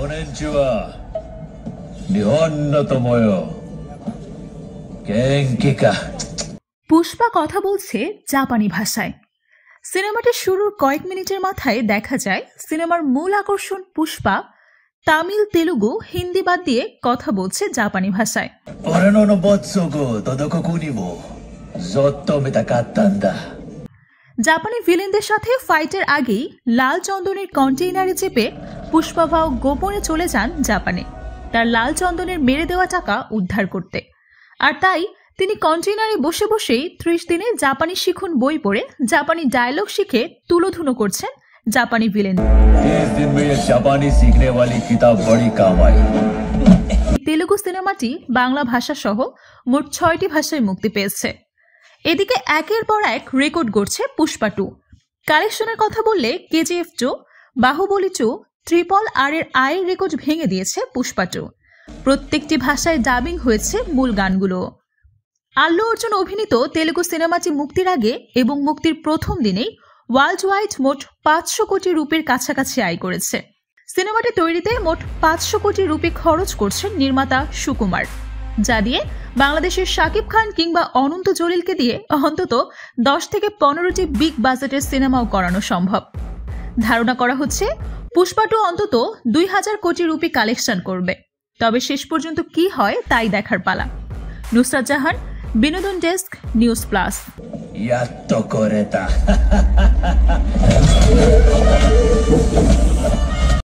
কনেনচিওয়া নিহন্ন তোময়ো কেঙ্কিকা। পুষ্পা কথা বলছে জাপানি ভাষায়। সিনেমাটির শুরুর কয়েক মিনিটের মাথায় দেখা যায় সিনেমার মূল আকর্ষণ পুষ্পা তামিল, তেলুগু, হিন্দি বাদ দিয়ে কথা বলছে জাপানি ভাষায়। জাপানি ভিলেনদের সাথে ফাইটের আগেই লাল চন্দনের কন্টেইনারে চেপে পুষ্পা ভাও গোপনে চলে যান জাপানে তার লাল চন্দনের মেরে দেওয়া টাকা উদ্ধার করতে। আর তাই তিনি কন্টেইনারে বসে বসেই 30 দিনে জাপানি শিখুন বই পড়ে জাপানি ডায়লগ শিখে তুলোধুনো করছেন জাপানি ভিলেন। তেলুগু সিনেমাটি বাংলা ভাষা সহ মোট 6টি ভাষায় মুক্তি পেয়েছে। এদিকে একের পর এক রেকর্ড গড়ছে পুষ্পা 2। কালেকশনের কথা বললে কেজিএফ 2, বাহুবলী 2, RRR এর আয়ের রেকর্ড ভেঙে দিয়েছে পুষ্পা 2। প্রত্যেকটি ভাষায় ডাবিং হয়েছে মূল গানগুলো। আল্লু অর্জুন অভিনীত তেলুগু সিনেমাটি মুক্তির আগে এবং মুক্তির প্রথম দিনেই ওয়ার্ল্ড ওয়াইড মোট 500 কোটি রুপির কাছাকাছি আয় করেছে। সিনেমাটি তৈরিতে মোট 500 কোটি রুপি খরচ করছেন নির্মাতা সুকুমার, যা দিয়ে বাংলাদেশের শাকিব খান কিংবা অনন্ত জলিলকে দিয়ে অন্তত 10 থেকে 15টি বিগ বাজেটের সিনেমাও করানো সম্ভব। ধারণা করা হচ্ছে পুষ্পা 2 অন্তত 2000 কোটি রুপি কালেকশন করবে। তবে শেষ পর্যন্ত কি হয় তাই দেখার পালা। নুসরাত জাহান, বিনোদন ডেস্ক, নিউজ প্লাস।